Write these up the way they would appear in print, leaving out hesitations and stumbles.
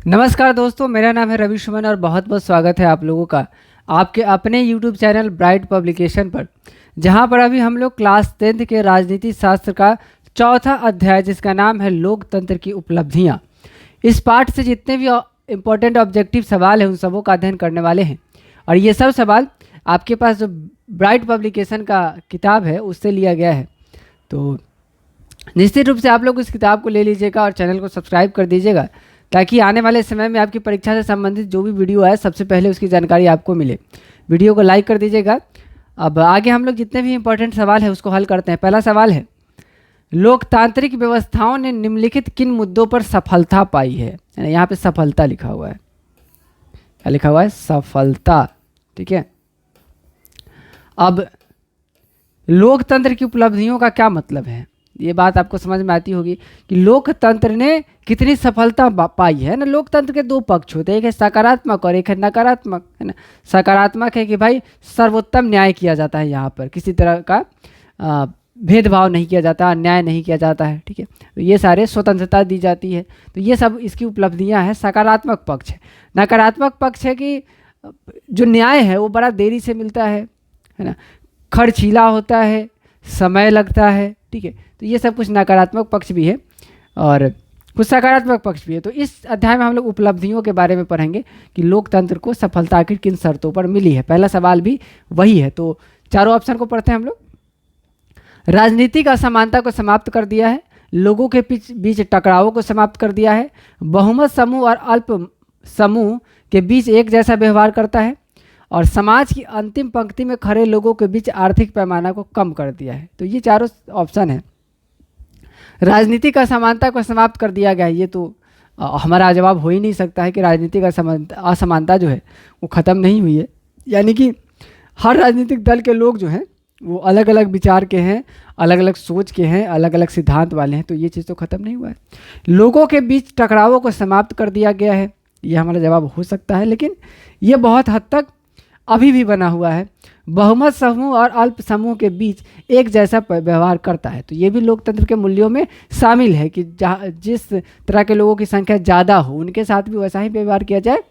नमस्कार दोस्तों, मेरा नाम है रवि सुमन और बहुत बहुत स्वागत है आप लोगों का आपके अपने YouTube चैनल ब्राइट पब्लिकेशन पर, जहां पर अभी हम लोग क्लास 10th के राजनीति शास्त्र का चौथा अध्याय जिसका नाम है लोकतंत्र की उपलब्धियां। इस पाठ से जितने भी इम्पोर्टेंट ऑब्जेक्टिव सवाल हैं उन सबों का अध्ययन करने वाले हैं और ये सब सवाल आपके पास जो ब्राइट पब्लिकेशन का किताब है उससे लिया गया है। तो निश्चित रूप से आप लोग इस किताब को ले लीजिएगा और चैनल को सब्सक्राइब कर दीजिएगा ताकि आने वाले समय में आपकी परीक्षा से संबंधित जो भी वीडियो है सबसे पहले उसकी जानकारी आपको मिले। वीडियो को लाइक कर दीजिएगा। अब आगे हम लोग जितने भी इम्पोर्टेंट सवाल है उसको हल करते हैं। पहला सवाल है, लोकतांत्रिक व्यवस्थाओं ने निम्नलिखित किन मुद्दों पर सफलता पाई है। यहाँ पे सफलता लिखा हुआ है, क्या लिखा हुआ है? सफलता। ठीक है, अब लोकतंत्र की उपलब्धियों का क्या मतलब है, ये बात आपको समझ में आती होगी कि लोकतंत्र ने कितनी सफलता पाई है ना। लोकतंत्र के दो पक्ष होते हैं, एक है सकारात्मक और एक है नकारात्मक, है ना। सकारात्मक है कि भाई सर्वोत्तम न्याय किया जाता है, यहाँ पर किसी तरह का भेदभाव नहीं किया जाता, अन्याय नहीं किया जाता है। ठीक है, तो ये सारे स्वतंत्रता दी जाती है, तो ये सब इसकी उपलब्धियां हैं, सकारात्मक पक्ष है। नकारात्मक पक्ष है कि जो न्याय है वो बड़ा देरी से मिलता है ना, खर्चीला होता है, समय लगता है। ठीक है, तो ये सब कुछ नकारात्मक पक्ष भी है और कुछ सकारात्मक पक्ष भी है। तो इस अध्याय में हम लोग उपलब्धियों के बारे में पढ़ेंगे कि लोकतंत्र को सफलता आखिर किन शर्तों पर मिली है। पहला सवाल भी वही है, तो चारों ऑप्शन को पढ़ते हैं हम लोग। राजनीतिक असमानता को समाप्त कर दिया है, लोगों के बीच टकरावों को समाप्त कर दिया है, बहुमत समूह और अल्प समूह के बीच एक जैसा व्यवहार करता है और समाज की अंतिम पंक्ति में खड़े लोगों के बीच आर्थिक पैमाना को कम कर दिया है। तो ये चारों ऑप्शन है। राजनीतिक असमानता को समाप्त कर दिया गया है, ये तो हमारा जवाब हो ही नहीं सकता है कि राजनीतिक असमानता जो है वो ख़त्म नहीं हुई है। यानी कि हर राजनीतिक दल के लोग जो हैं वो अलग अलग विचार के हैं, अलग अलग सोच के हैं, अलग अलग सिद्धांत वाले हैं, तो ये चीज़ तो ख़त्म नहीं हुआ है। लोगों के बीच टकरावों को समाप्त कर दिया गया है, ये हमारा जवाब हो सकता है, लेकिन ये बहुत हद तक अभी भी बना हुआ है। बहुमत समूह और अल्प समूह के बीच एक जैसा व्यवहार करता है, तो ये भी लोकतंत्र के मूल्यों में शामिल है कि जिस तरह के लोगों की संख्या ज़्यादा हो उनके साथ भी वैसा ही व्यवहार किया जाए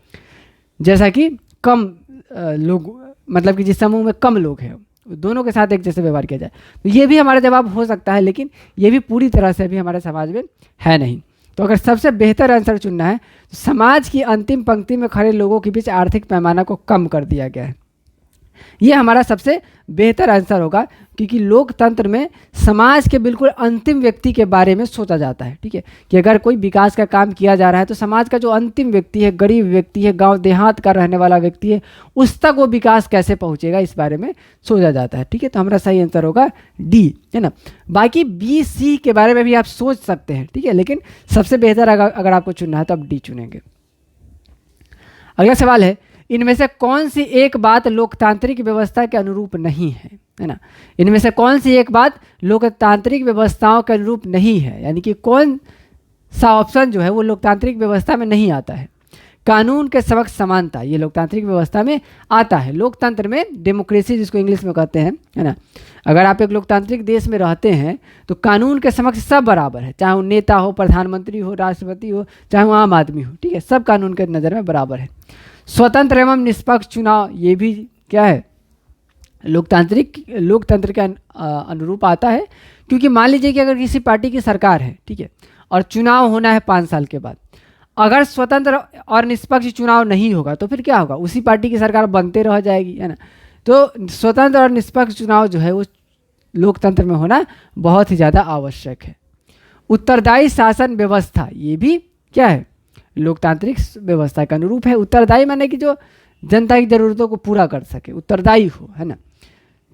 जैसा कि कम लोग, मतलब कि जिस समूह में कम लोग हैं दोनों के साथ एक जैसे व्यवहार किया जाए। तो ये भी हमारा जवाब हो सकता है, लेकिन ये भी पूरी तरह से अभी हमारे समाज में है नहीं। तो अगर सबसे बेहतर आंसर चुनना है तो समाज की अंतिम पंक्ति में खड़े लोगों के बीच आर्थिक पैमाना को कम कर दिया गया है, ये हमारा सबसे बेहतर आंसर होगा, क्योंकि लोकतंत्र में समाज के बिल्कुल अंतिम व्यक्ति के बारे में सोचा जाता है। ठीक है, कि अगर कोई विकास का काम किया जा रहा है तो समाज का जो अंतिम व्यक्ति है, गरीब व्यक्ति है, गांव देहात का रहने वाला व्यक्ति है, उस तक वो विकास कैसे पहुंचेगा इस बारे में सोचा जाता है। ठीक है, तो हमारा सही आंसर होगा डी, है ना। बाकी बी सी के बारे में भी आप सोच सकते हैं, ठीक है, लेकिन सबसे बेहतर अगर आपको चुनना है तो आप डी चुनेंगे। अगला सवाल है, इनमें से कौन सी एक बात लोकतांत्रिक व्यवस्था के अनुरूप नहीं है ना। इनमें से कौन सी एक बात लोकतांत्रिक व्यवस्थाओं के अनुरूप नहीं है, यानी कि कौन सा ऑप्शन जो है वो लोकतांत्रिक व्यवस्था में नहीं आता है। कानून के समक्ष समानता, ये लोकतांत्रिक व्यवस्था में आता है। लोकतंत्र में डेमोक्रेसी जिसको इंग्लिश में कहते हैं, है ना, अगर आप एक लोकतांत्रिक देश में रहते हैं तो कानून के समक्ष सब बराबर है, चाहे वो नेता हो, प्रधानमंत्री हो, राष्ट्रपति हो, चाहे वो आम आदमी हो। ठीक है, सब कानून के नज़र में बराबर है। स्वतंत्र एवं निष्पक्ष चुनाव, ये भी क्या है, लोकतंत्र के अनुरूप आता है, क्योंकि मान लीजिए कि अगर किसी पार्टी की सरकार है, ठीक है, और चुनाव होना है 5 साल के बाद, अगर स्वतंत्र और निष्पक्ष चुनाव नहीं होगा तो फिर क्या होगा, उसी पार्टी की सरकार बनते रह जाएगी, है ना। तो स्वतंत्र और निष्पक्ष चुनाव जो है वो लोकतंत्र में होना बहुत ही ज़्यादा आवश्यक है। उत्तरदायी शासन व्यवस्था, ये भी क्या है, लोकतांत्रिक व्यवस्था के अनुरूप है। उत्तरदायी माने कि जो जनता की ज़रूरतों को पूरा कर सके, उत्तरदायी हो, है ना,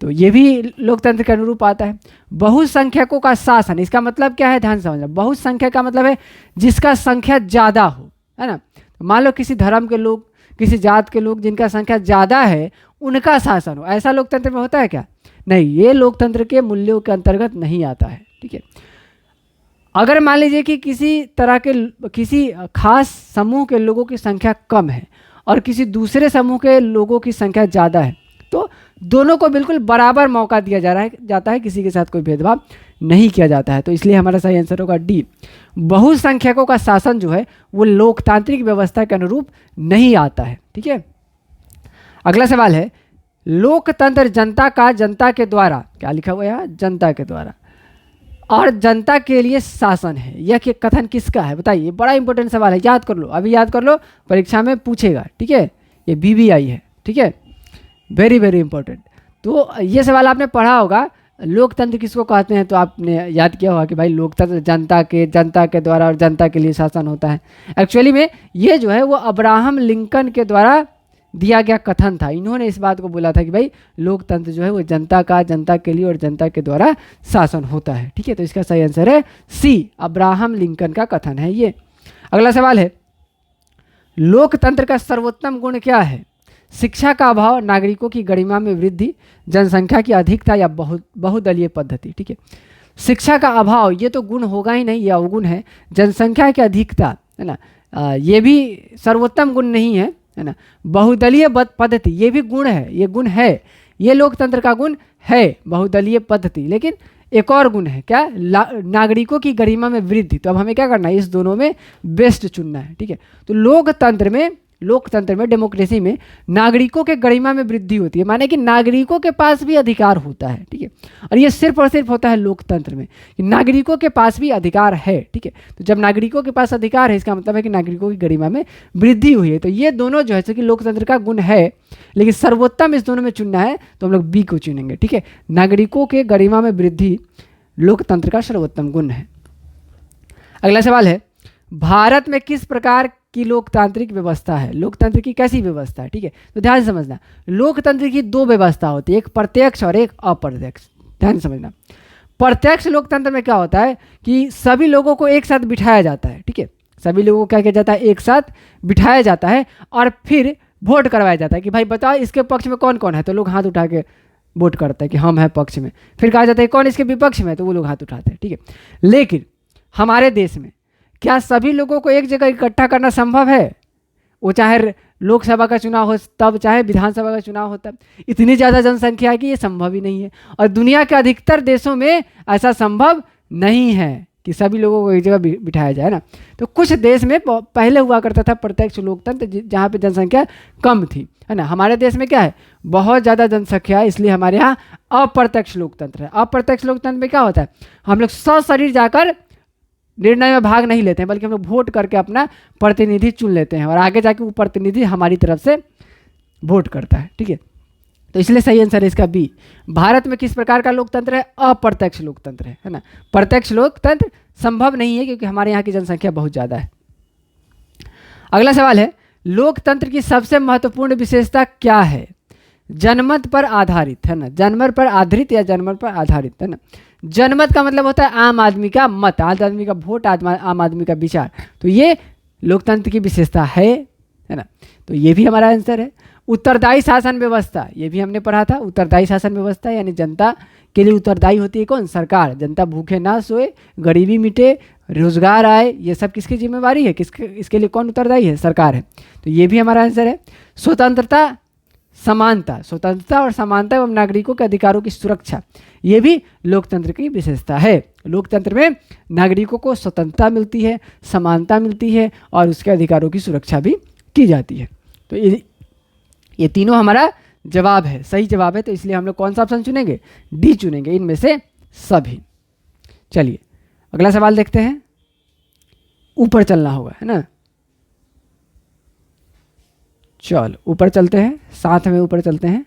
तो ये भी लोकतंत्र के अनुरूप आता है। बहुसंख्यकों का शासन, इसका मतलब क्या है, ध्यान समझना। बहुसंख्यक का मतलब है जिसका संख्या ज़्यादा हो, है ना। मान लो किसी धर्म के लोग, किसी जात के लोग जिनका संख्या ज़्यादा है उनका शासन हो, ऐसा लोकतंत्र में होता है क्या? नहीं, ये लोकतंत्र के मूल्यों के अंतर्गत नहीं आता है। ठीक है, अगर मान लीजिए कि किसी खास समूह के लोगों की संख्या कम है और किसी दूसरे समूह के लोगों की संख्या ज़्यादा है, तो दोनों को बिल्कुल बराबर मौका दिया जाता है, किसी के साथ कोई भेदभाव नहीं किया जाता है। तो इसलिए हमारा सही आंसर होगा डी। बहुसंख्यकों का शासन जो है वो लोकतांत्रिक व्यवस्था के अनुरूप नहीं आता है। ठीक है, अगला सवाल है, लोकतंत्र जनता का जनता के द्वारा, क्या लिखा हुआ है यहाँ, जनता के द्वारा और जनता के लिए शासन है, यह कथन किसका है बताइए। बड़ा इंपॉर्टेंट सवाल है, याद कर लो, अभी याद कर लो, परीक्षा में पूछेगा। ठीक है, ये BBI है। ठीक है, वेरी वेरी इंपॉर्टेंट। तो ये सवाल आपने पढ़ा होगा, लोकतंत्र किसको कहते हैं, तो आपने याद किया होगा कि भाई लोकतंत्र जनता के द्वारा और जनता के लिए शासन होता है। एक्चुअली में ये जो है वो अब्राहम लिंकन के द्वारा दिया गया कथन था। इन्होंने इस बात को बोला था कि भाई लोकतंत्र जो है वो जनता के लिए और जनता के द्वारा शासन होता है। ठीक है, तो इसका सही आंसर है सी, अब्राहम लिंकन का कथन है ये। अगला सवाल है, लोकतंत्र का सर्वोत्तम गुण क्या है। शिक्षा का अभाव, नागरिकों की गरिमा में वृद्धि, जनसंख्या की अधिकता या बहुदलीय पद्धति। ठीक है, शिक्षा का अभाव ये तो गुण होगा ही नहीं, ये अवगुण है। जनसंख्या की अधिकता है ना, ये भी सर्वोत्तम गुण नहीं है, है ना। बहुदलीय पद्धति ये भी गुण है, ये गुण है, ये लोकतंत्र का गुण है बहुदलीय पद्धति। लेकिन एक और गुण है क्या, नागरिकों की गरिमा में वृद्धि। तो अब हमें क्या करना है, इस दोनों में बेस्ट चुनना है। ठीक है, तो लोकतंत्र में डेमोक्रेसी में नागरिकों के गरिमा में वृद्धि होती है, माने कि नागरिकों के पास भी अधिकार होता है। ठीक है, और ये सिर्फ और सिर्फ होता है लोकतंत्र में कि नागरिकों के पास भी अधिकार है। ठीक है, तो जब नागरिकों के पास अधिकार है इसका मतलब है कि नागरिकों की गरिमा में वृद्धि हुई है। तो ये दोनों जो है कि लोकतंत्र का गुण है, लेकिन सर्वोत्तम इस दोनों में चुनना है तो हम लोग बी को चुनेंगे। ठीक है, नागरिकों के गरिमा में वृद्धि लोकतंत्र का सर्वोत्तम गुण है। अगला सवाल है, भारत में किस प्रकार की लोकतांत्रिक व्यवस्था है, लोकतंत्र की कैसी व्यवस्था है। ठीक है, तो ध्यान से समझना, लोकतंत्र की दो व्यवस्था होती है, एक प्रत्यक्ष और एक अप्रत्यक्ष। ध्यान से समझना, प्रत्यक्ष लोकतंत्र में क्या होता है कि सभी लोगों को एक साथ बिठाया जाता है। ठीक है, सभी लोगों को क्या किया जाता है, एक साथ बिठाया जाता है और फिर वोट करवाया जाता है कि भाई बताओ इसके पक्ष में कौन कौन है, तो लोग हाथ उठा के वोट करते हैं कि हम हैं पक्ष में। फिर कहा जाता है कौन इसके विपक्ष में, तो वो लोग हाथ उठाते हैं। ठीक है, लेकिन हमारे देश में क्या सभी लोगों को एक जगह इकट्ठा करना संभव है, वो चाहे लोकसभा का चुनाव हो तब, चाहे विधानसभा का चुनाव हो तब। इतनी ज़्यादा जनसंख्या है कि ये संभव ही नहीं है, और दुनिया के अधिकतर देशों में ऐसा संभव नहीं है कि सभी लोगों को एक जगह बिठाया जाए ना। तो कुछ देश में पहले हुआ करता था प्रत्यक्ष लोकतंत्र, जहाँ पे जनसंख्या कम थी, है ना। हमारे देश में क्या है, बहुत ज़्यादा जनसंख्या है, इसलिए हमारे यहाँ अप्रत्यक्ष लोकतंत्र है। अप्रत्यक्ष लोकतंत्र में क्या होता है, हम लोग सशरीर जाकर निर्णय में भाग नहीं लेते हैं, बल्कि हम लोग वोट करके अपना प्रतिनिधि चुन लेते हैं और आगे जाके वो प्रतिनिधि हमारी तरफ से वोट करता है। ठीक है, तो इसलिए सही आंसर है इसका बी। भारत में किस प्रकार का लोकतंत्र है, अप्रत्यक्ष लोकतंत्र है ना। प्रत्यक्ष लोकतंत्र संभव नहीं है क्योंकि हमारे यहाँ की जनसंख्या बहुत ज़्यादा है। अगला सवाल है, लोकतंत्र की सबसे महत्वपूर्ण विशेषता क्या है। जनमत पर आधारित, है ना, जनमत पर आधारित या जनमत पर आधारित, है ना। जनमत का मतलब होता है आम आदमी का मत, आम आदमी का वोट, आम आदमी का विचार। तो ये लोकतंत्र की विशेषता है ना। तो ये भी हमारा आंसर है। उत्तरदायी शासन व्यवस्था, ये भी हमने पढ़ा था। उत्तरदायी शासन व्यवस्था यानी जनता के लिए उत्तरदायी होती है कौन, सरकार। जनता भूखे ना सोए, गरीबी मिटे, रोजगार आए, ये सब किसकी जिम्मेवारी है, इसके लिए कौन उत्तरदायी है, सरकार है। तो ये भी हमारा आंसर है। स्वतंत्रता स्वतंत्रता और समानता एवं नागरिकों के अधिकारों की सुरक्षा, ये भी लोकतंत्र की विशेषता है। लोकतंत्र में नागरिकों को स्वतंत्रता मिलती है, समानता मिलती है और उसके अधिकारों की सुरक्षा भी की जाती है। तो ये तीनों हमारा जवाब है, सही जवाब है। तो इसलिए हम लोग कौन सा ऑप्शन चुनेंगे, डी चुनेंगे, इनमें से सभी। चलिए अगला सवाल देखते हैं। ऊपर चलना होगा, है ना। चलो ऊपर चलते हैं, साथ में ऊपर चलते हैं।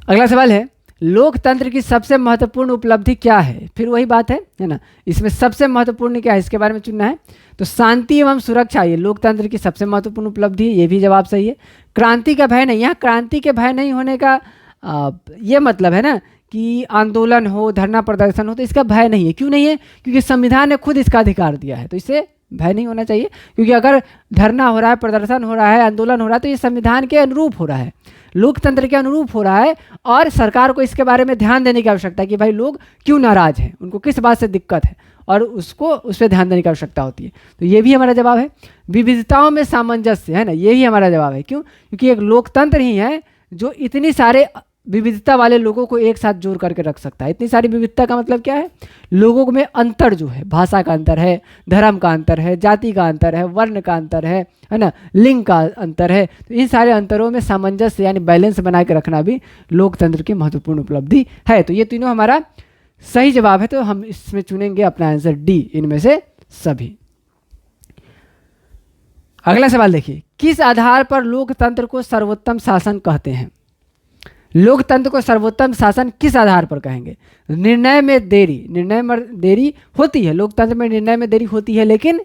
अगला सवाल है, लोकतंत्र की सबसे महत्वपूर्ण उपलब्धि क्या है। फिर वही बात है ना, इसमें सबसे महत्वपूर्ण क्या है, इसके बारे में चुनना है। तो शांति एवं सुरक्षा, ये लोकतंत्र की सबसे महत्वपूर्ण उपलब्धि है, ये भी जवाब सही है। क्रांति का भय नहीं, यहाँ क्रांति के भय नहीं होने का ये मतलब है ना कि आंदोलन हो, धरना प्रदर्शन हो, तो इसका भय नहीं है। क्यों नहीं है, क्योंकि संविधान ने खुद इसका अधिकार दिया है, तो इससे भय नहीं होना चाहिए। क्योंकि अगर धरना हो रहा है, प्रदर्शन हो रहा है, आंदोलन हो रहा है, तो ये संविधान के अनुरूप हो रहा है। लोकतंत्र के अनुरूप हो रहा है और सरकार को इसके बारे में ध्यान देने की आवश्यकता है कि भाई लोग क्यों नाराज हैं, उनको किस बात से दिक्कत है और उसको उस पर ध्यान देने की आवश्यकता होती है। तो ये भी हमारा जवाब है। विविधताओं में सामंजस्य, है ना, ये भी हमारा जवाब है। क्यों? क्योंकि एक लोकतंत्र ही है जो इतनी सारे विविधता वाले लोगों को एक साथ जोड़ करके रख सकता है। इतनी सारी विविधता का मतलब क्या है? लोगों में अंतर जो है, भाषा का अंतर है, धर्म का अंतर है, जाति का अंतर है, वर्ण का अंतर है ना, लिंग का अंतर है। तो इन सारे अंतरों में सामंजस्य यानी बैलेंस बना के रखना भी लोकतंत्र की महत्वपूर्ण उपलब्धि है। तो ये तीनों हमारा सही जवाब है। तो हम इसमें चुनेंगे अपना आंसर डी, इनमें से सभी। अगला सवाल देखिए, किस आधार पर लोकतंत्र को सर्वोत्तम शासन कहते हैं? लोकतंत्र को सर्वोत्तम शासन किस आधार पर कहेंगे? निर्णय में देरी, निर्णय में देरी होती है, लोकतंत्र में निर्णय में देरी होती है, लेकिन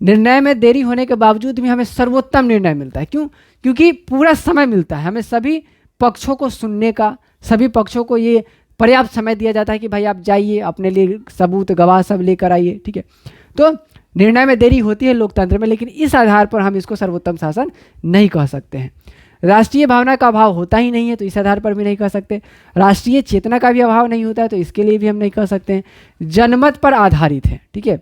निर्णय में देरी होने के बावजूद भी हमें सर्वोत्तम निर्णय मिलता है। क्यों? क्योंकि पूरा समय मिलता है हमें सभी पक्षों को सुनने का, सभी पक्षों को ये पर्याप्त समय दिया जाता है कि भाई आप जाइए अपने लिए सबूत गवाह सब लेकर आइए, ठीक है। तो निर्णय में देरी होती है लोकतंत्र में, लेकिन इस आधार पर हम इसको सर्वोत्तम शासन नहीं कह सकते हैं। राष्ट्रीय भावना का अभाव होता ही नहीं है, तो इस आधार पर भी नहीं कह सकते। राष्ट्रीय चेतना का भी अभाव नहीं होता है, तो इसके लिए भी हम नहीं कह सकते हैं। जनमत पर आधारित है, ठीक है,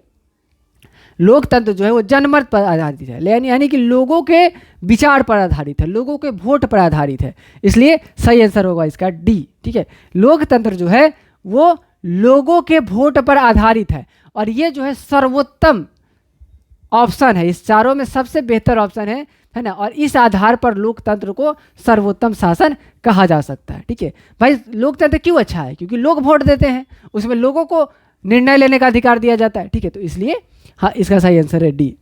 लोकतंत्र जो है वो जनमत पर आधारित है, यानी कि लोगों के विचार पर आधारित है, लोगों के वोट पर आधारित है, इसलिए सही आंसर होगा इसका डी, ठीक है। लोकतंत्र जो है वो लोगों के वोट पर आधारित है और ये जो है सर्वोत्तम ऑप्शन है, इस चारों में सबसे बेहतर ऑप्शन है ना, और इस आधार पर लोकतंत्र को सर्वोत्तम शासन कहा जा सकता है, ठीक है। भाई लोकतंत्र क्यों अच्छा है? क्योंकि लोग वोट देते हैं, उसमें लोगों को निर्णय लेने का अधिकार दिया जाता है, ठीक है। तो इसलिए हाँ, इसका सही आंसर है डी।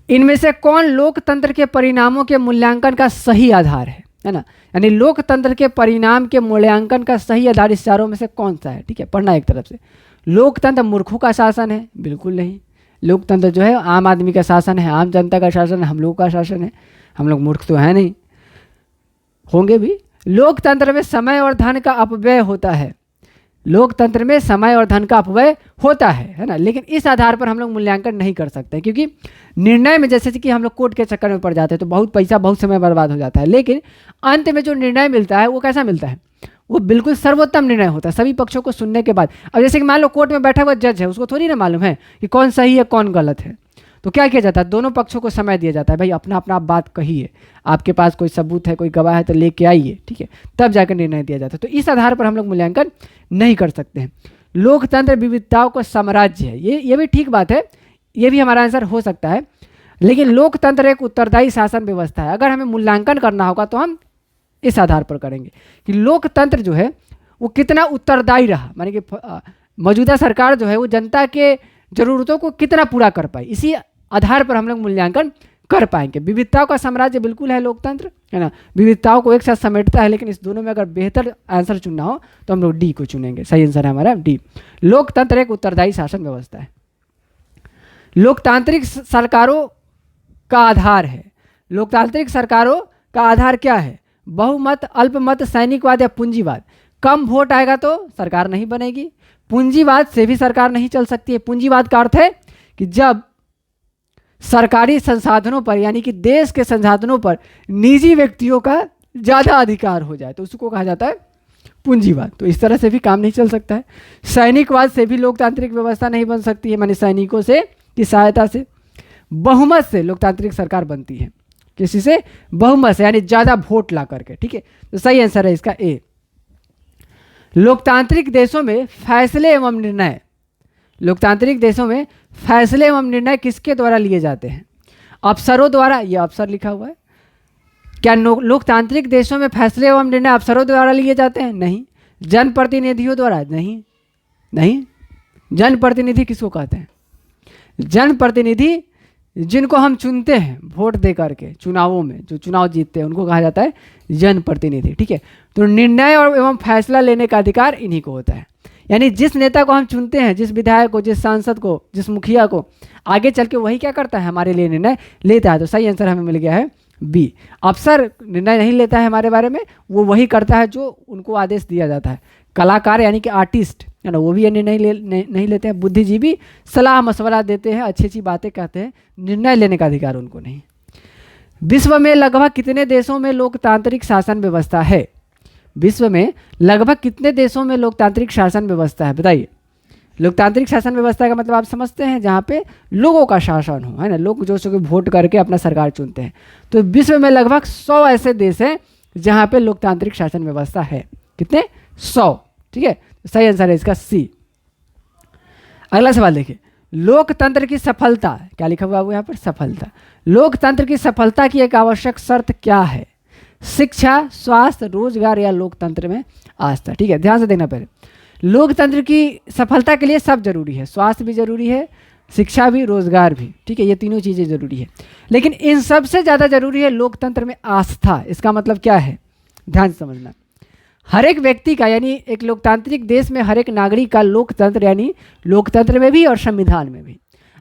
इनमें से कौन लोकतंत्र के परिणामों के मूल्यांकन का सही आधार है ना, यानी लोकतंत्र के परिणाम के मूल्यांकन का सही आधार इस चारों में से कौन सा है? ठीक है, पढ़ना एक तरफ से। लोकतंत्र मूर्खों का शासन है? बिल्कुल नहीं। लोकतंत्र जो है आम आदमी का शासन है, आम जनता का शासन है, हम लोगों का शासन है, हम लोग मूर्ख तो है नहीं, होंगे भी। लोकतंत्र में समय और धन का अपव्यय होता है, लोकतंत्र में समय और धन का अपव्यय होता है ना, लेकिन इस आधार पर हम लोग मूल्यांकन नहीं कर सकते, क्योंकि निर्णय में जैसे कि हम लोग कोर्ट के चक्कर में पड़ जाते हैं तो बहुत पैसा बहुत समय बर्बाद हो जाता है, लेकिन अंत में जो निर्णय मिलता है वो कैसा मिलता है? वो बिल्कुल सर्वोत्तम निर्णय होता है सभी पक्षों को सुनने के बाद। अब जैसे कि मान लो कोर्ट में बैठा हुआ जज है, उसको थोड़ी ना मालूम है कि कौन सही है कौन गलत है, तो क्या किया जाता है? दोनों पक्षों को समय दिया जाता है, भाई अपना अपना आप बात कहिए, आपके पास कोई सबूत है, कोई गवाह है तो लेके आइए, ठीक है, तब जाकर निर्णय दिया जाता है। तो इस आधार पर हम लोग मूल्यांकन नहीं कर सकते हैं। लोकतंत्र विविधताओं को साम्राज्य है, ये भी ठीक बात है, ये भी हमारा आंसर हो सकता है, लेकिन लोकतंत्र एक उत्तरदायी शासन व्यवस्था है। अगर हमें मूल्यांकन करना होगा तो हम इस आधार पर करेंगे कि लोकतंत्र जो है वो कितना उत्तरदायी रहा, माने कि मौजूदा सरकार जो है वो जनता के ज़रूरतों को कितना पूरा कर पाई, इसी आधार पर हम लोग मूल्यांकन कर पाएंगे। विविधताओं का साम्राज्य बिल्कुल है लोकतंत्र, है ना, विविधताओं को एक साथ समेटता है, लेकिन इस दोनों में अगर बेहतर आंसर चुनना हो तो हम लोग डी को चुनेंगे, सही आंसर है हमारा डी। लोकतंत्र एक उत्तरदायी शासन व्यवस्था है। लोकतांत्रिक सरकारों का आधार है, लोकतांत्रिक सरकारों का आधार क्या है? बहुमत, अल्पमत, सैनिकवाद या पूंजीवाद। कम वोट आएगा तो सरकार नहीं बनेगी, पूंजीवाद से भी सरकार नहीं चल सकती है। पूंजीवाद का अर्थ है कि जब सरकारी संसाधनों पर यानी कि देश के संसाधनों पर निजी व्यक्तियों का ज़्यादा अधिकार हो जाए तो उसको कहा जाता है पूंजीवाद। तो इस तरह से भी काम नहीं चल सकता है। सैनिकवाद से भी लोकतांत्रिक व्यवस्था नहीं बन सकती है, माने सैनिकों से की सहायता से। बहुमत से लोकतांत्रिक सरकार बनती है, किसी से? बहुमत से, यानी ज़्यादा वोट ला करके, ठीक है। तो सही आंसर है इसका ए। लोकतांत्रिक देशों में फैसले एवं निर्णय, लोकतांत्रिक देशों में फैसले एवं निर्णय किसके द्वारा लिए जाते हैं? अफसरों द्वारा, ये अफसर लिखा हुआ है। क्या लोकतांत्रिक देशों में फैसले एवं निर्णय अफसरों द्वारा लिए जाते हैं? नहीं। जनप्रतिनिधियों द्वारा? नहीं नहीं। जनप्रतिनिधि किसको कहते हैं? जनप्रतिनिधि जिनको हम चुनते हैं वोट दे करके चुनावों में, जो चुनाव जीतते हैं उनको कहा जाता है जनप्रतिनिधि, ठीक है। तो निर्णय और एवं फैसला लेने का अधिकार इन्हीं को होता है, यानी जिस नेता को हम चुनते हैं, जिस विधायक को, जिस सांसद को, जिस मुखिया को, आगे चल के वही क्या करता है? हमारे लिए निर्णय लेता है। तो सही आंसर हमें मिल गया है बी। अफसर निर्णय नहीं लेता है हमारे बारे में, वो वही करता है जो उनको आदेश दिया जाता है। कलाकार यानी कि आर्टिस्ट है ना, वो भी ये निर्णय नहीं लेते हैं। बुद्धिजीवी सलाह मशवरा देते हैं, अच्छी अच्छी बातें कहते हैं, निर्णय लेने का अधिकार उनको नहीं। विश्व में लगभग कितने देशों में लोकतांत्रिक शासन व्यवस्था है? विश्व में लगभग कितने देशों में लोकतांत्रिक शासन व्यवस्था है, बताइए। लोकतांत्रिक शासन व्यवस्था का मतलब आप समझते हैं, जहाँ पे लोगों का शासन हो, है ना, लोग जो सो वोट करके अपना सरकार चुनते हैं। तो विश्व में लगभग 100 ऐसे देश हैं जहाँ पे लोकतांत्रिक शासन व्यवस्था है। कितने? 100। ठीक है, सही आंसर है इसका सी। अगला सवाल देखिए, लोकतंत्र की सफलता, क्या लिखा हुआ है यहाँ पर? सफलता। लोकतंत्र की सफलता की एक आवश्यक शर्त क्या है? शिक्षा, स्वास्थ्य, रोजगार या लोकतंत्र में आस्था। ठीक है, ध्यान से देखना पहले। लोकतंत्र की सफलता के लिए सब जरूरी है, स्वास्थ्य भी जरूरी है, शिक्षा भी, रोजगार भी। ठीक है, ये तीनों चीज़ें जरूरी है, लेकिन इन सबसे ज़्यादा जरूरी है लोकतंत्र में आस्था। इसका मतलब क्या है, ध्यान से समझना। हर एक व्यक्ति का, यानी एक लोकतांत्रिक देश में हर एक नागरिक का लोकतंत्र, यानी लोकतंत्र में भी और संविधान में भी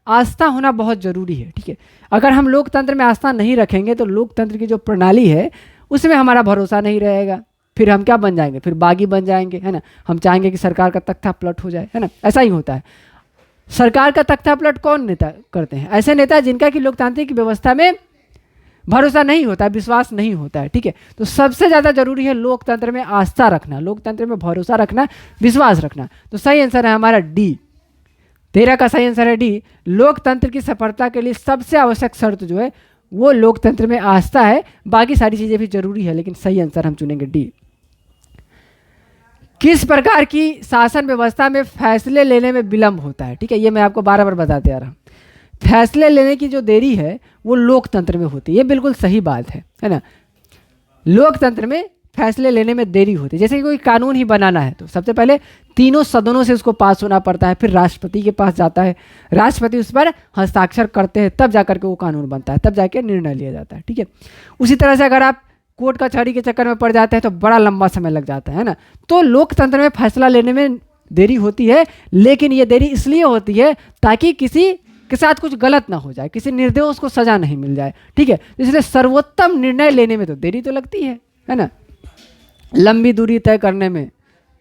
आस्था होना बहुत जरूरी है। ठीक है, अगर हम लोकतंत्र में आस्था नहीं रखेंगे तो लोकतंत्र की जो प्रणाली है उसमें हमारा भरोसा नहीं रहेगा। फिर हम क्या बन जाएंगे? फिर बागी बन जाएंगे, है ना। हम चाहेंगे कि सरकार का तख्ता पलट हो जाए, है ना, ऐसा ही होता है। सरकार का तख्ता पलट कौन नेता करते हैं? ऐसे नेता जिनका कि लोकतांत्रिक व्यवस्था में भरोसा नहीं होता है, विश्वास नहीं होता है। ठीक है, तो सबसे ज़्यादा जरूरी है लोकतंत्र में आस्था रखना, लोकतंत्र में भरोसा रखना, विश्वास रखना। तो सही आंसर है हमारा डी। 13 का सही आंसर है डी। लोकतंत्र की सफलता के लिए सबसे आवश्यक शर्त जो है वो लोकतंत्र में आस्था है। बाकी सारी चीज़ें भी जरूरी है, लेकिन सही आंसर हम चुनेंगे डी। किस प्रकार की शासन व्यवस्था में फैसले लेने में विलंब होता है? ठीक है, ये मैं आपको बार बार बताते आ रहा हूँ। फैसले लेने की जो देरी है वो लोकतंत्र में होती है, ये बिल्कुल सही बात है ना। लोकतंत्र में फैसले लेने में देरी होती है। जैसे कि कोई कानून ही बनाना है तो सबसे पहले तीनों सदनों से उसको पास होना पड़ता है, फिर राष्ट्रपति के पास जाता है, राष्ट्रपति उस पर हस्ताक्षर करते हैं, तब जाकर के वो कानून बनता है, तब जाके निर्णय लिया जाता है। ठीक है, उसी तरह से अगर आप कोर्ट कचहरी के चक्कर में पड़ जाते हैं तो बड़ा लंबा समय लग जाता है ना। तो लोकतंत्र में फैसला लेने में देरी होती है, लेकिन ये देरी इसलिए होती है ताकि किसी के साथ कुछ गलत ना हो जाए, किसी निर्दोष को सजा नहीं मिल जाए। ठीक है, इसलिए सर्वोत्तम निर्णय लेने में तो देरी तो लगती है ना। लंबी दूरी तय करने में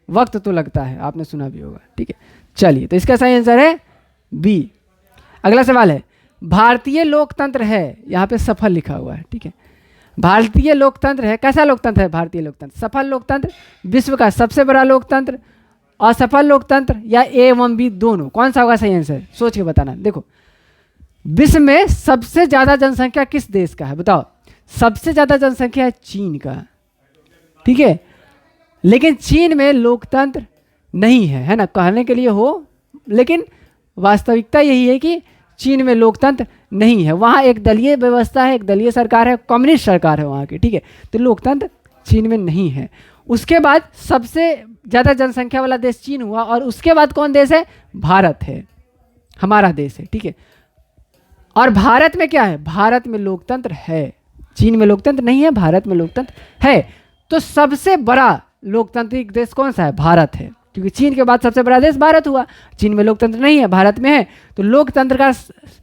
वक्त तो लगता है, आपने सुना भी होगा। ठीक है, चलिए, तो इसका सही आंसर है बी। अगला सवाल है, भारतीय लोकतंत्र है, यहाँ पे सफल लिखा हुआ है। ठीक है, भारतीय लोकतंत्र है, कैसा लोकतंत्र है भारतीय लोकतंत्र? सफल लोकतंत्र, विश्व का सबसे बड़ा लोकतंत्र, असफल लोकतंत्र, या ए एवं बी दोनों? कौन सा होगा सही आंसर? सोच के बताना। देखो, विश्व में सबसे ज्यादा जनसंख्या किस देश का है, बताओ? सबसे ज्यादा जनसंख्या है चीन का। ठीक है, लेकिन चीन में लोकतंत्र नहीं है ना, कहने के लिए हो, लेकिन वास्तविकता यही है कि चीन में लोकतंत्र नहीं है। वहाँ एक दलीय व्यवस्था है, एक दलीय सरकार है, कम्युनिस्ट सरकार है वहाँ की। ठीक है, तो लोकतंत्र चीन में नहीं है। उसके बाद सबसे ज़्यादा जनसंख्या वाला देश चीन हुआ, और उसके बाद कौन देश है? भारत है, हमारा देश है। ठीक है, और भारत में क्या है? भारत में लोकतंत्र है, चीन में लोकतंत्र नहीं है, भारत में लोकतंत्र है। तो सबसे बड़ा लोकतांत्रिक देश कौन सा है? भारत है, क्योंकि चीन के बाद सबसे बड़ा देश भारत हुआ। चीन में लोकतंत्र नहीं है, भारत में है, तो लोकतंत्र का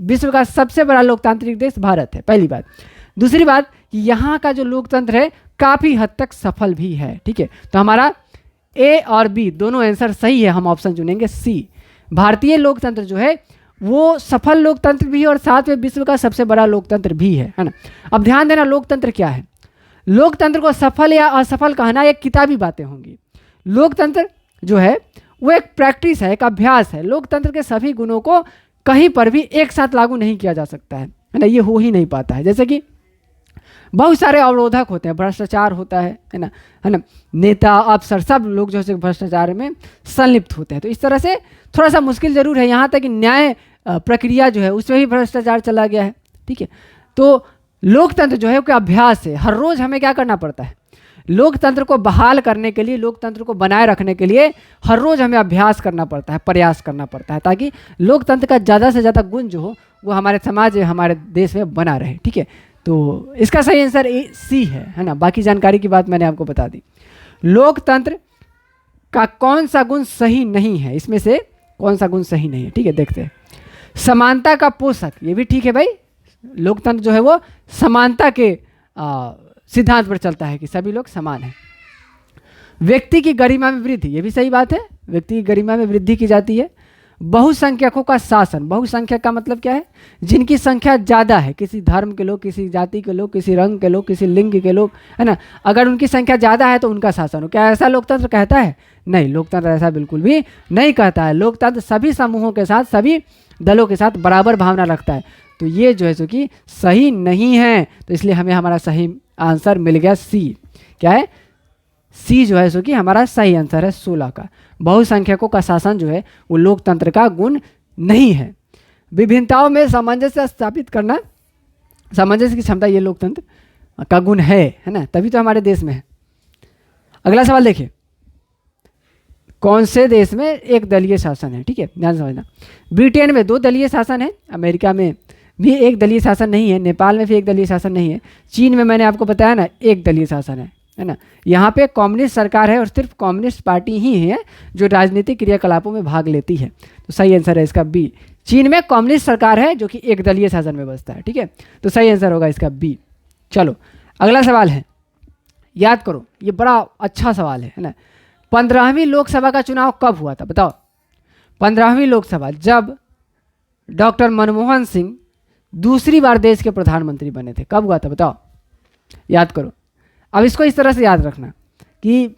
विश्व का सबसे बड़ा लोकतांत्रिक देश भारत है, पहली बात। दूसरी बात, यहाँ का जो लोकतंत्र है काफ़ी हद तक सफल भी है। ठीक है, तो हमारा ए और बी दोनों आंसर सही है, हम ऑप्शन चुनेंगे सी। भारतीय लोकतंत्र जो है वो सफल लोकतंत्र भी है और साथ में विश्व का सबसे बड़ा लोकतंत्र भी है ना। अब ध्यान देना, लोकतंत्र क्या है? लोकतंत्र को सफल या असफल कहना एक किताबी बातें होंगी। लोकतंत्र जो है वो एक प्रैक्टिस है, एक अभ्यास है। लोकतंत्र के सभी गुणों को कहीं पर भी एक साथ लागू नहीं किया जा सकता है ना, ये हो ही नहीं पाता है। जैसे कि बहुत सारे अवरोधक होते हैं, भ्रष्टाचार होता है ना, नेता अफसर सब लोग जो है भ्रष्टाचार में संलिप्त होते हैं। तो इस तरह से थोड़ा सा मुश्किल जरूर है, यहाँ तक कि न्याय प्रक्रिया जो है उसमें भी भ्रष्टाचार चला गया है। ठीक है, तो लोकतंत्र जो है वो अभ्यास है, हर रोज हमें क्या करना पड़ता है? लोकतंत्र को बहाल करने के लिए, लोकतंत्र को बनाए रखने के लिए हर रोज हमें अभ्यास करना पड़ता है, प्रयास करना पड़ता है, ताकि लोकतंत्र का ज़्यादा से ज़्यादा गुण जो हो वो हमारे समाज, हमारे देश में बना रहे। ठीक है, तो इसका सही आंसर ए सी है ना। बाकी जानकारी की बात मैंने आपको बता दी। लोकतंत्र का कौन सा गुण सही नहीं है, इसमें से कौन सा गुण सही नहीं है? ठीक है, देखते हैं। समानता का पोषक, ये भी ठीक है भाई। लोकतंत्र जो है वो समानता के सिद्धांत पर चलता है कि सभी लोग समान हैं। व्यक्ति की गरिमा में वृद्धि, ये भी सही बात है, व्यक्ति की गरिमा में वृद्धि की जाती है। बहुसंख्यकों का शासन। बहुसंख्यक का मतलब क्या है? जिनकी संख्या ज़्यादा है, किसी धर्म के लोग, किसी जाति के लोग, किसी रंग के लोग, किसी लिंग के लोग, है ना, अगर उनकी संख्या ज़्यादा है तो उनका शासन हो। क्या ऐसा लोकतंत्र कहता है? नहीं, लोकतंत्र ऐसा बिल्कुल भी नहीं कहता है। लोकतंत्र सभी समूहों के साथ, सभी दलों के साथ बराबर भावना रखता है। तो ये जो है सो कि सही नहीं है, तो इसलिए हमें हमारा सही आंसर मिल गया सी। क्या है? सी जो है सो कि हमारा सही आंसर है 16 का। बहुसंख्यकों का शासन जो है वो लोकतंत्र का गुण नहीं है। विभिन्नताओं में सामंजस्य स्थापित करना, सामंजस्य की क्षमता, ये लोकतंत्र का गुण है ना, तभी तो हमारे देश में है। अगला सवाल देखिए, कौन से देश में एक दलीय शासन है? ठीक है, ध्यान समझना। ब्रिटेन में 2 दलीय शासन है, अमेरिका में भी एक दलीय शासन नहीं है, नेपाल में भी एक दलीय शासन नहीं है, चीन में मैंने आपको बताया ना एक दलीय शासन है ना। यहाँ पे कम्युनिस्ट सरकार है और सिर्फ कम्युनिस्ट पार्टी ही है जो राजनीतिक क्रियाकलापों में भाग लेती है। तो सही आंसर है इसका बी। चीन में कम्युनिस्ट सरकार है जो कि एक दलीय शासन में बसता है। ठीक है, तो सही आंसर होगा इसका बी। चलो अगला सवाल है, याद करो, ये बड़ा अच्छा सवाल है ना। 15वीं लोकसभा का चुनाव कब हुआ था? बताओ। 15वीं लोकसभा जब डॉक्टर मनमोहन सिंह दूसरी बार देश के प्रधानमंत्री बने थे, कब हुआ था? बताओ, याद करो। अब इसको इस तरह से याद रखना कि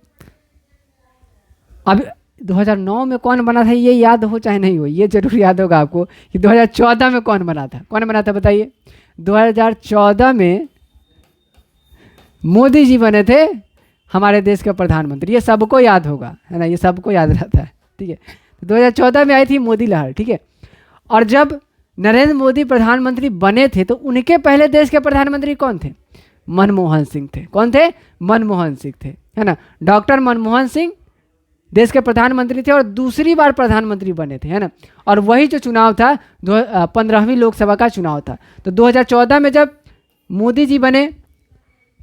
अब 2009 में कौन बना था ये याद हो चाहे नहीं हो, ये जरूर याद होगा आपको कि 2014 में कौन बना था। कौन बना था बताइए? 2014 में मोदी जी बने थे हमारे देश के प्रधानमंत्री। ये सबको याद होगा, है ना, ये सबको याद रहता है। ठीक है, 2014 में आई थी मोदी लहर। ठीक है, और जब नरेंद्र मोदी प्रधानमंत्री बने थे तो उनके पहले देश के प्रधानमंत्री कौन थे? मनमोहन सिंह थे। कौन थे? मनमोहन सिंह थे, है ना। डॉक्टर मनमोहन सिंह देश के प्रधानमंत्री थे और दूसरी बार प्रधानमंत्री बने थे, है ना। और वही जो चुनाव था 15वीं लोकसभा का चुनाव था। तो 2014 में जब मोदी जी बने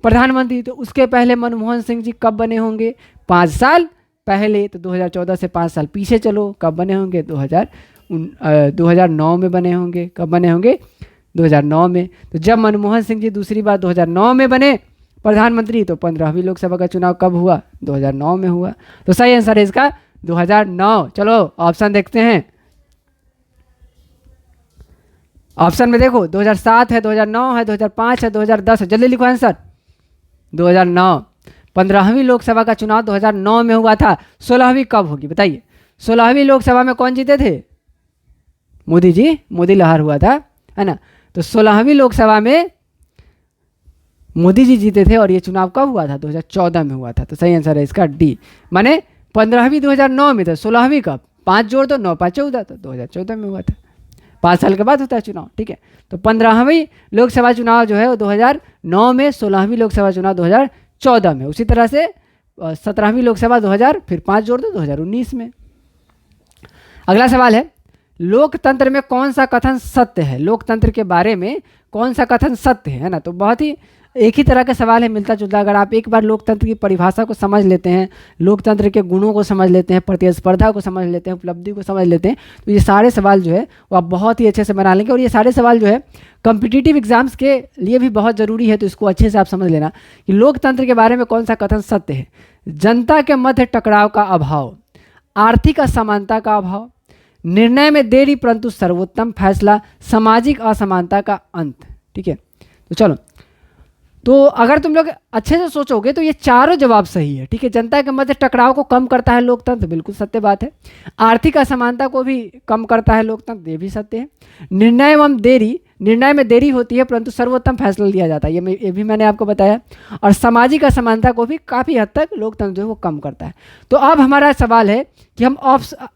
प्रधानमंत्री तो उसके पहले मनमोहन सिंह जी कब बने होंगे? 5 साल पहले। तो 2014 से 5 साल पीछे चलो, कब बने होंगे? 2009 में बने होंगे। कब बने होंगे? 2009 में। तो जब मनमोहन सिंह जी दूसरी बार 2009 में बने प्रधानमंत्री तो 15वीं लोकसभा का चुनाव कब हुआ? 2009 में हुआ। तो सही आंसर है इसका 2009। चलो ऑप्शन देखते हैं। ऑप्शन में देखो 2007 है, 2009 है, 2005 है, 2010 है। जल्दी लिखो आंसर। 2009। 15वीं लोकसभा का चुनाव 2009 में हुआ था। 16वीं कब होगी बताइए? 16वीं लोकसभा में कौन जीते थे? मोदी जी, मोदी लहर हुआ था, है ना। तो 16वीं लोकसभा में मोदी जी जीते थे और ये चुनाव कब हुआ था? 2014 में हुआ था। तो सही आंसर है इसका डी। माने 15वीं 2009 में था, 16वीं कब? 5 जोड़ दो, 9 5 14, तो 2014 में हुआ था। 5 साल के बाद होता है चुनाव। ठीक है, तो 15वीं लोकसभा चुनाव जो है वो 2009 में, 16वीं लोकसभा चुनाव 2014 में। उसी तरह से 17वीं लोकसभा 2000, फिर 5 जोड़ दो 2019 में। अगला सवाल है, लोकतंत्र में कौन सा कथन सत्य है? लोकतंत्र के बारे में कौन सा कथन सत्य है ना। तो बहुत ही एक ही तरह का सवाल है, मिलता जुलता। अगर आप एक बार लोकतंत्र की परिभाषा को समझ लेते हैं, लोकतंत्र के गुणों को समझ लेते हैं, प्रतिस्पर्धा को समझ लेते हैं, उपलब्धि को समझ लेते हैं, तो ये सारे सवाल जो है वो आप बहुत ही अच्छे से बना लेंगे। और ये सारे सवाल जो है कॉम्पिटिटिव एग्जाम्स के लिए भी बहुत ज़रूरी है, तो इसको अच्छे से आप समझ लेना कि लोकतंत्र के बारे में कौन सा कथन सत्य है। जनता के मध्य टकराव का अभाव, आर्थिक असमानता का अभाव, निर्णय में देरी परंतु सर्वोत्तम फैसला, सामाजिक असमानता का अंत। ठीक है, तो चलो, तो अगर तुम लोग अच्छे से सोचोगे तो ये चारों जवाब सही है। ठीक है, जनता के मध्य टकराव को कम करता है लोकतंत्र, बिल्कुल सत्य बात है। आर्थिक असमानता को भी कम करता है लोकतंत्र, ये भी सत्य है। निर्णय में देरी होती है परंतु सर्वोत्तम फैसला लिया जाता है, ये भी मैंने आपको बताया। और सामाजिक असमानता को भी काफ़ी हद तक लोकतंत्र जो है वो कम करता है। तो अब हमारा सवाल है कि हम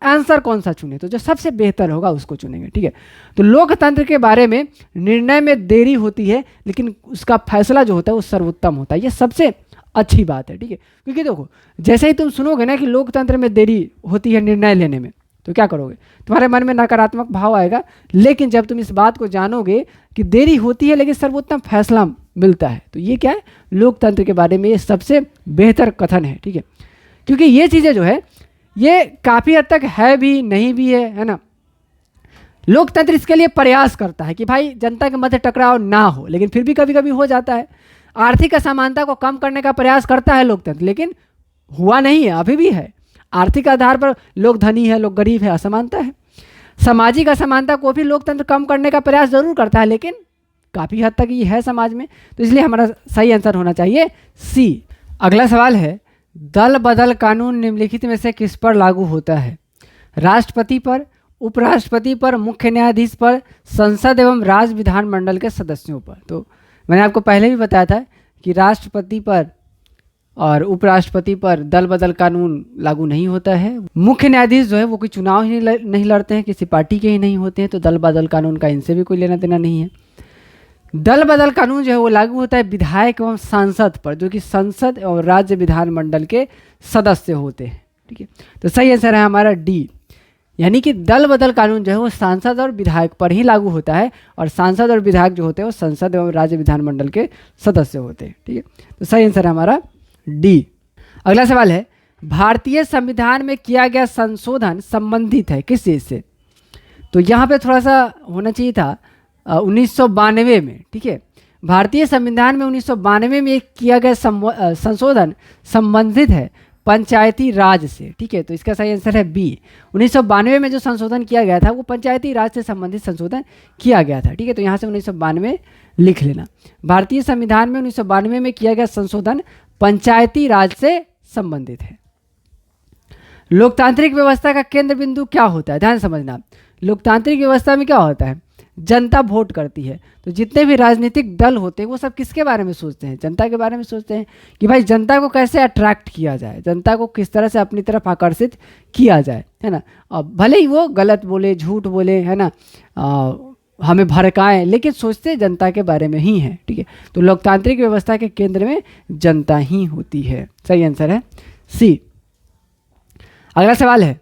आंसर कौन सा चुने, तो जो सबसे बेहतर होगा उसको चुनेंगे। ठीक है, तो लोकतंत्र के बारे में निर्णय में देरी होती है लेकिन उसका फैसला जो होता है वो सर्वोत्तम होता है, ये सबसे अच्छी बात है। ठीक है, क्योंकि देखो जैसे ही तुम सुनोगे ना कि लोकतंत्र में देरी होती है निर्णय लेने में, तो क्या करोगे? तुम्हारे मन में नकारात्मक भाव आएगा। लेकिन जब तुम इस बात को जानोगे कि देरी होती है लेकिन सर्वोत्तम फैसला मिलता है, तो ये क्या है? लोकतंत्र के बारे में ये सबसे बेहतर कथन है। ठीक है, क्योंकि ये चीज़ें जो है ये काफ़ी हद तक है भी नहीं भी है ना। लोकतंत्र इसके लिए प्रयास करता है कि भाई जनता के मध्य टकराव ना हो, लेकिन फिर भी कभी कभी हो जाता है। आर्थिक असमानता को कम करने का प्रयास करता है लोकतंत्र, लेकिन हुआ नहीं है, अभी भी है। आर्थिक आधार पर लोग धनी है, लोग गरीब है, असमानता है। सामाजिक असमानता को भी लोकतंत्र कम करने का प्रयास जरूर करता है, लेकिन काफ़ी हद तक ये है समाज में, तो इसलिए हमारा सही आंसर होना चाहिए सी। अगला सवाल है, दल बदल कानून निम्नलिखित में से किस पर लागू होता है? राष्ट्रपति पर, उपराष्ट्रपति पर, मुख्य न्यायाधीश पर, संसद एवं राज्य विधानमंडल के सदस्यों पर। तो मैंने आपको पहले भी बताया था कि राष्ट्रपति पर और उपराष्ट्रपति पर दल बदल कानून लागू नहीं होता है। मुख्य न्यायाधीश जो है वो कोई चुनाव ही नहीं लड़ते हैं, किसी पार्टी के ही नहीं होते हैं, तो दल बदल कानून का इनसे भी कोई लेना देना नहीं है। दल बदल कानून जो है वो लागू होता है विधायक एवं सांसद पर, जो कि संसद और राज्य विधानमंडल के सदस्य होते हैं। ठीक है, तो सही आंसर है हमारा डी, यानी कि दल बदल कानून जो है वो सांसद और विधायक पर ही लागू होता है, और सांसद और विधायक जो होते हैं वो संसद एवं राज्य विधानमंडल के सदस्य होते हैं। ठीक है, तो सही आंसर है हमारा डी। अगला सवाल है, भारतीय संविधान में किया गया संशोधन संबंधित है किस चीज़ से? तो यहाँ पे थोड़ा सा होना चाहिए था 1992 में। ठीक है, भारतीय संविधान में 1992 में किया गया संशोधन संबंधित है पंचायती राज से। ठीक है, तो इसका सही आंसर है बी। 1992 में जो संशोधन किया गया था वो पंचायती राज से संबंधित संशोधन किया गया था। ठीक है, तो यहाँ से 1992 लिख लेना। भारतीय संविधान में 1992 में किया गया संशोधन पंचायती राज से संबंधित है। लोकतांत्रिक व्यवस्था का केंद्र बिंदु क्या होता है? ध्यान समझना, लोकतांत्रिक व्यवस्था में क्या होता है? जनता वोट करती है, तो जितने भी राजनीतिक दल होते हैं वो सब किसके बारे में सोचते हैं? जनता के बारे में सोचते हैं कि भाई जनता को कैसे अट्रैक्ट किया जाए, जनता को किस तरह से अपनी तरफ आकर्षित किया जाए, है ना। अब भले ही वो गलत बोले, झूठ बोले, है ना, हमें भड़काएं, लेकिन सोचते जनता के बारे में ही हैं। ठीक है, तो लोकतांत्रिक व्यवस्था के केंद्र में जनता ही होती है। सही आंसर है सी। अगला सवाल है,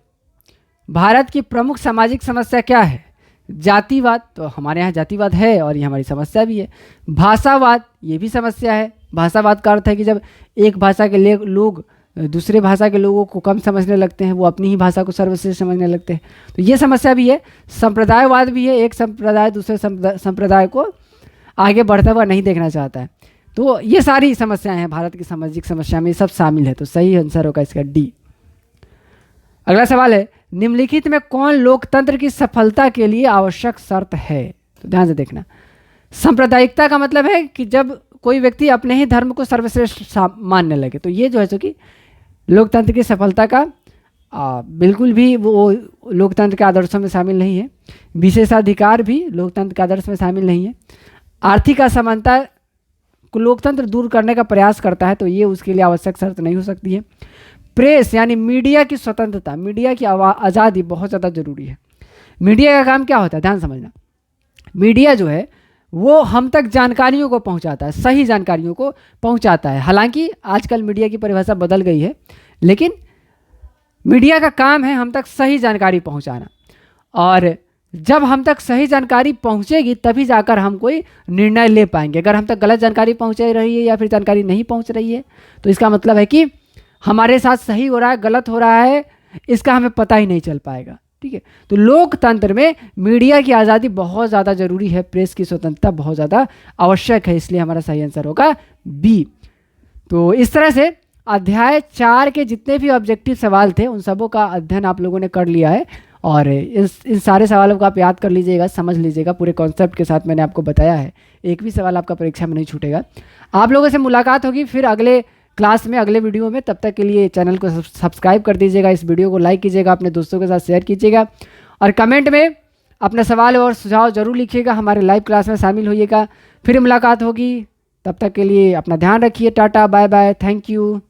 भारत की प्रमुख सामाजिक समस्या क्या है? जातिवाद, तो हमारे यहाँ जातिवाद है और ये हमारी समस्या भी है। भाषावाद, ये भी समस्या है। भाषावाद का अर्थ है कि जब एक भाषा के लोग दूसरे भाषा के लोगों को कम समझने लगते हैं, वो अपनी ही भाषा को सर्वश्रेष्ठ समझने लगते हैं, तो ये समस्या भी है। संप्रदायवाद भी है, एक संप्रदाय दूसरे संप्रदाय को आगे बढ़ता हुआ नहीं देखना चाहता है। तो ये सारी समस्याएं हैं भारत की सामाजिक समस्या में, सब शामिल है, तो सही आंसर होगा इसका डी। अगला सवाल है, निम्नलिखित में कौन लोकतंत्र की सफलता के लिए आवश्यक शर्त है? तो ध्यान से देखना, सांप्रदायिकता का मतलब है कि जब कोई व्यक्ति अपने ही धर्म को सर्वश्रेष्ठ मानने लगे, तो ये जो है सो कि लोकतंत्र की सफलता का बिल्कुल भी वो लोकतंत्र के आदर्शों में शामिल नहीं है। विशेषाधिकार भी लोकतंत्र के आदर्श में शामिल नहीं है। आर्थिक असमानता को लोकतंत्र दूर करने का प्रयास करता है, तो ये उसके लिए आवश्यक शर्त नहीं हो सकती है। प्रेस यानी मीडिया की स्वतंत्रता, मीडिया की आज़ादी बहुत ज़्यादा जरूरी है। मीडिया का काम क्या होता है? ध्यान समझना, मीडिया जो है वो हम तक जानकारियों को पहुंचाता है, सही जानकारियों को पहुंचाता है। हालांकि आजकल मीडिया की परिभाषा बदल गई है, लेकिन मीडिया का काम है हम तक सही जानकारी पहुंचाना, और जब हम तक सही जानकारी पहुंचेगी तभी जाकर हम कोई निर्णय ले पाएंगे। अगर हम तक गलत जानकारी पहुंच रही है या फिर जानकारी नहीं पहुंच रही है, तो इसका मतलब है कि हमारे साथ सही हो रहा है, गलत हो रहा है, इसका हमें पता ही नहीं चल पाएगा। ठीक है, तो लोकतंत्र में मीडिया की आज़ादी बहुत ज़्यादा जरूरी है, प्रेस की स्वतंत्रता बहुत ज़्यादा आवश्यक है, इसलिए हमारा सही आंसर होगा बी। तो इस तरह से अध्याय 4 के जितने भी ऑब्जेक्टिव सवाल थे उन सबों का अध्ययन आप लोगों ने कर लिया है, और इन सारे सवालों को आप याद कर लीजिएगा, समझ लीजिएगा, पूरे कॉन्सेप्ट के साथ मैंने आपको बताया है। एक भी सवाल आपका परीक्षा में नहीं छूटेगा। आप लोगों से मुलाकात होगी फिर अगले क्लास में, अगले वीडियो में। तब तक के लिए चैनल को सब्सक्राइब कर दीजिएगा, इस वीडियो को लाइक कीजिएगा, अपने दोस्तों के साथ शेयर कीजिएगा, और कमेंट में अपना सवाल और सुझाव जरूर लिखिएगा। हमारे लाइव क्लास में शामिल होइएगा। फिर मुलाकात होगी, तब तक के लिए अपना ध्यान रखिए। Tata, bye bye, thank you.